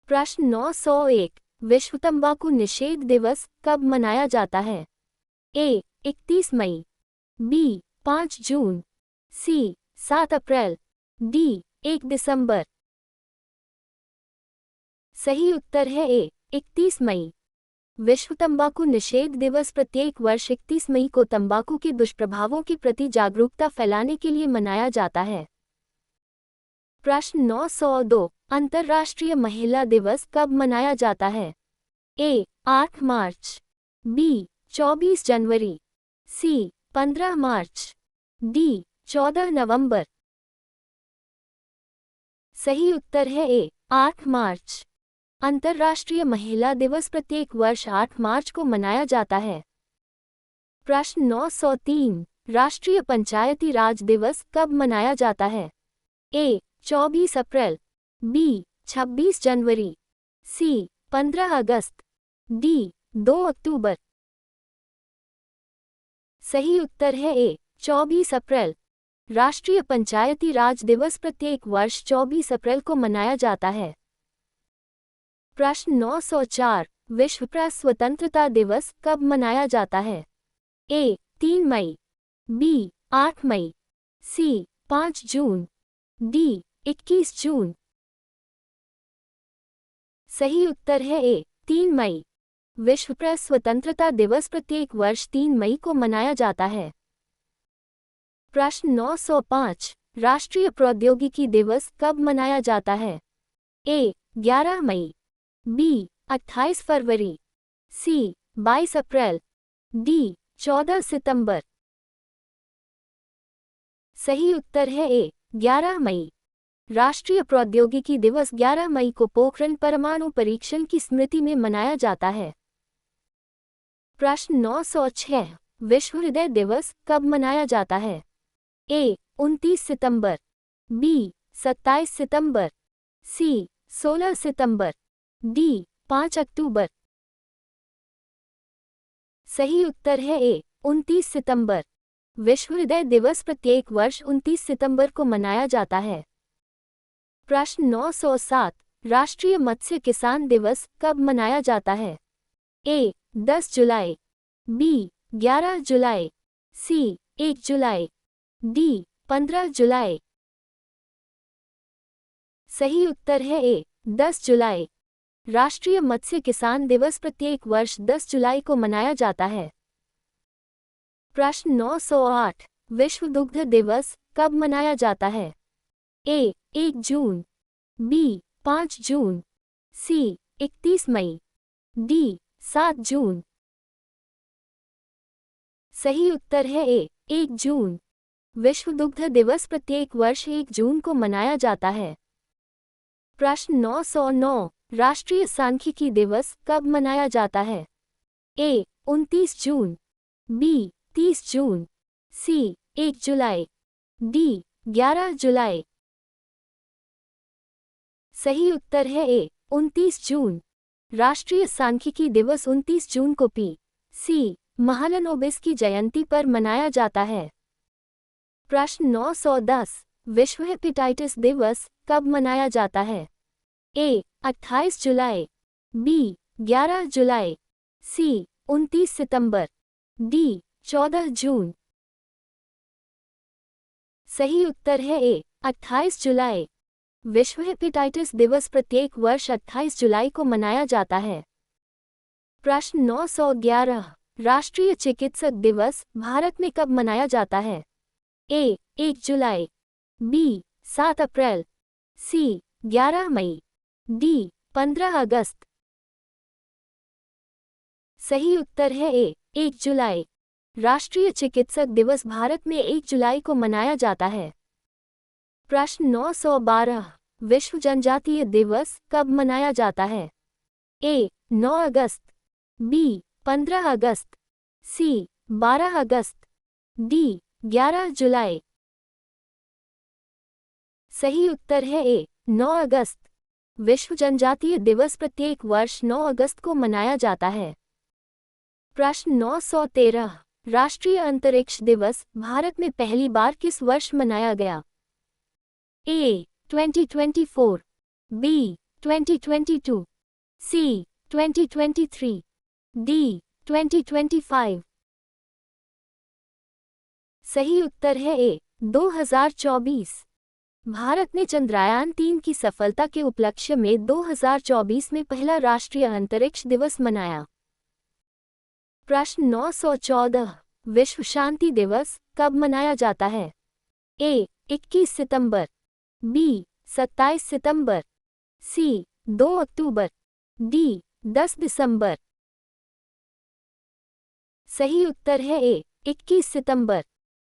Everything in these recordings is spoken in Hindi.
प्रश्न 901 विश्व तंबाकू निषेध दिवस कब मनाया जाता है? ए 31 मई, बी 5 जून, सी 7 अप्रैल, डी 1 दिसंबर। सही उत्तर है ए 31 मई। विश्व तंबाकू निषेध दिवस प्रत्येक वर्ष 31 मई को तंबाकू के दुष्प्रभावों के प्रति जागरूकता फैलाने के लिए मनाया जाता है। प्रश्न 902 अंतर्राष्ट्रीय महिला दिवस कब मनाया जाता है? ए 8 मार्च, बी 24 जनवरी, सी 15 मार्च, डी 14 नवंबर। सही उत्तर है ए 8 मार्च। अंतर्राष्ट्रीय महिला दिवस प्रत्येक वर्ष 8 मार्च को मनाया जाता है। प्रश्न 903 राष्ट्रीय पंचायती राज दिवस कब मनाया जाता है? ए 24 अप्रैल, बी 26 जनवरी, सी 15 अगस्त, डी 2 अक्टूबर। सही उत्तर है ए 24 अप्रैल। राष्ट्रीय पंचायती राज दिवस प्रत्येक वर्ष 24 अप्रैल को मनाया जाता है। प्रश्न 904 विश्व प्रेस स्वतंत्रता दिवस कब मनाया जाता है? ए 3 मई, बी 8 मई, सी 5 जून, डी 21 जून। सही उत्तर है ए 3 मई। विश्व प्रेस स्वतंत्रता दिवस प्रत्येक वर्ष 3 मई को मनाया जाता है। प्रश्न 905 राष्ट्रीय प्रौद्योगिकी दिवस कब मनाया जाता है? ए 11 मई, बी 28 फरवरी, सी 22 अप्रैल, डी 14 सितंबर। सही उत्तर है ए 11 मई। राष्ट्रीय प्रौद्योगिकी दिवस 11 मई को पोखरण परमाणु परीक्षण की स्मृति में मनाया जाता है। प्रश्न 906 विश्व हृदय दिवस कब मनाया जाता है? ए 29 सितंबर, बी 27 सितंबर, सी 16 सितंबर, डी 5 अक्टूबर। सही उत्तर है ए 29 सितंबर। विश्व हृदय दिवस प्रत्येक वर्ष 29 सितंबर को मनाया जाता है। प्रश्न 907 राष्ट्रीय मत्स्य किसान दिवस कब मनाया जाता है? ए 10 जुलाई, बी 11 जुलाई, सी 1 जुलाई, डी 15 जुलाई। सही उत्तर है ए 10 जुलाई। राष्ट्रीय मत्स्य किसान दिवस प्रत्येक वर्ष 10 जुलाई को मनाया जाता है। प्रश्न 908 विश्व दुग्ध दिवस कब मनाया जाता है? ए 1 जून, बी 5 जून, सी 31 मई, डी 7 जून। सही उत्तर है ए 1 जून। विश्व दुग्ध दिवस प्रत्येक वर्ष 1 जून को मनाया जाता है। प्रश्न 909 राष्ट्रीय सांख्यिकी दिवस कब मनाया जाता है? ए 29 जून, बी 30 जून, सी 1 जुलाई, डी 11 जुलाई। सही उत्तर है ए 29 जून। राष्ट्रीय सांख्यिकी दिवस 29 जून को सी महालनोबिस की जयंती पर मनाया जाता है। प्रश्न 910 विश्व हेपेटाइटिस दिवस कब मनाया जाता है? ए 28 जुलाई, बी 11 जुलाई, सी 29 सितंबर, डी 14 जून। सही उत्तर है ए 28 जुलाई। विश्व हेपेटाइटिस दिवस प्रत्येक वर्ष 28 जुलाई को मनाया जाता है। प्रश्न 911 राष्ट्रीय चिकित्सक दिवस भारत में कब मनाया जाता है? ए 1 जुलाई, बी 7 अप्रैल, सी 11 मई, डी 15 अगस्त। सही उत्तर है ए 1 जुलाई। राष्ट्रीय चिकित्सक दिवस भारत में 1 जुलाई को मनाया जाता है। प्रश्न 912 विश्व जनजातीय दिवस कब मनाया जाता है? ए 9 अगस्त, बी 15 अगस्त, सी 12 अगस्त, डी 11 जुलाई। सही उत्तर है ए 9 अगस्त। विश्व जनजातीय दिवस प्रत्येक वर्ष 9 अगस्त को मनाया जाता है। प्रश्न 913 राष्ट्रीय अंतरिक्ष दिवस भारत में पहली बार किस वर्ष मनाया गया? ए 2024, बी 2022, C. 2023, D. 2025। सही उत्तर है ए. 2024। भारत ने चंद्रयान 3 की सफलता के उपलक्ष्य में 2024 में पहला राष्ट्रीय अंतरिक्ष दिवस मनाया। प्रश्न 914, विश्व शांति दिवस कब मनाया जाता है? ए. 21 सितंबर, बी. 27 सितंबर, सी. 2 अक्टूबर, डी. 10 दिसंबर। सही उत्तर है ए. 21 सितंबर।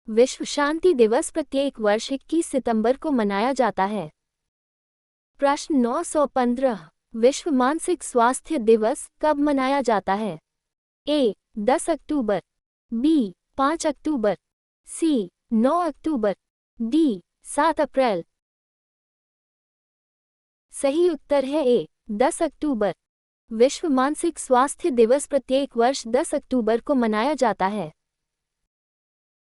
विश्व शांति दिवस प्रत्येक वर्ष 21 सितंबर को मनाया जाता है। प्रश्न 915, विश्व मानसिक स्वास्थ्य दिवस कब मनाया जाता है? ए. 10 अक्टूबर, बी. 5 अक्टूबर, सी. 9 अक्टूबर, डी. 7 अप्रैल। सही उत्तर है ए. 10 अक्टूबर। विश्व मानसिक स्वास्थ्य दिवस प्रत्येक वर्ष 10 अक्टूबर को मनाया जाता है।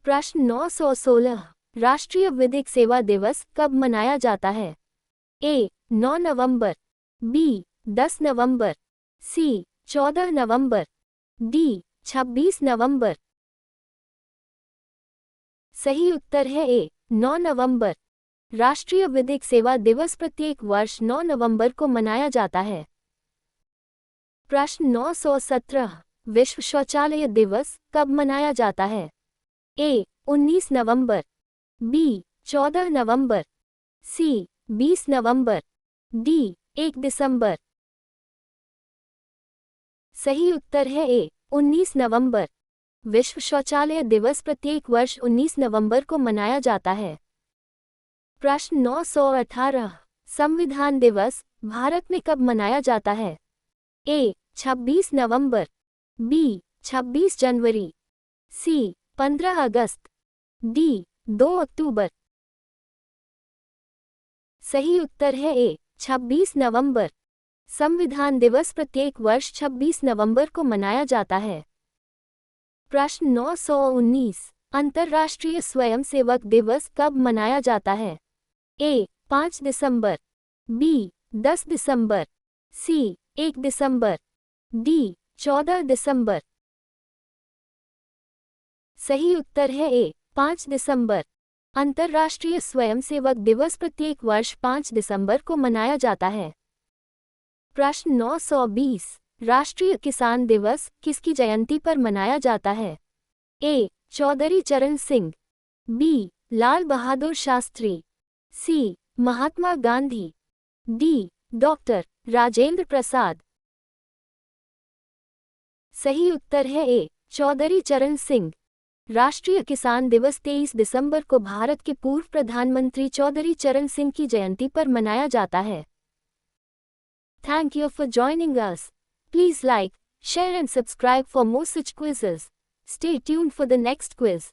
प्रश्न 916, राष्ट्रीय विधिक सेवा दिवस कब मनाया जाता है? ए. 9 नवंबर, बी. 10 नवंबर, सी. 14 नवंबर, डी. 26 नवंबर। सही उत्तर है ए. 9 नवंबर। राष्ट्रीय विधिक सेवा दिवस प्रत्येक वर्ष 9 नवंबर को मनाया जाता है। प्रश्न 917, विश्व शौचालय दिवस कब मनाया जाता है? ए. 19 नवंबर, बी. 14 नवंबर, सी. 20 नवंबर, डी. 1 दिसंबर। सही उत्तर है ए. 19 नवंबर। विश्व शौचालय दिवस प्रत्येक वर्ष 19 नवंबर को मनाया जाता है। प्रश्न 918, संविधान दिवस भारत में कब मनाया जाता है? ए. 26 नवंबर, बी. 26 जनवरी, सी. 15 अगस्त, डी. 2 अक्टूबर। सही उत्तर है ए. 26 नवंबर। संविधान दिवस प्रत्येक वर्ष 26 नवंबर को मनाया जाता है। प्रश्न 919, अंतर्राष्ट्रीय स्वयंसेवक दिवस कब मनाया जाता है? ए. 5 दिसंबर, बी. 10 दिसंबर, सी. 1 दिसंबर, डी. 14 दिसंबर। सही उत्तर है ए. 5 दिसंबर। अंतर्राष्ट्रीय स्वयंसेवक दिवस प्रत्येक वर्ष 5 दिसंबर को मनाया जाता है। प्रश्न 920, राष्ट्रीय किसान दिवस किसकी जयंती पर मनाया जाता है? ए. चौधरी चरण सिंह, बी. लाल बहादुर शास्त्री, सी. महात्मा गांधी, डी. डॉक्टर राजेंद्र प्रसाद। सही उत्तर है ए. चौधरी चरण सिंह। राष्ट्रीय किसान दिवस 23 दिसंबर को भारत के पूर्व प्रधानमंत्री चौधरी चरण सिंह की जयंती पर मनाया जाता है। Thank you for joining us. Please like, share and subscribe for more such quizzes. Stay tuned for the next quiz.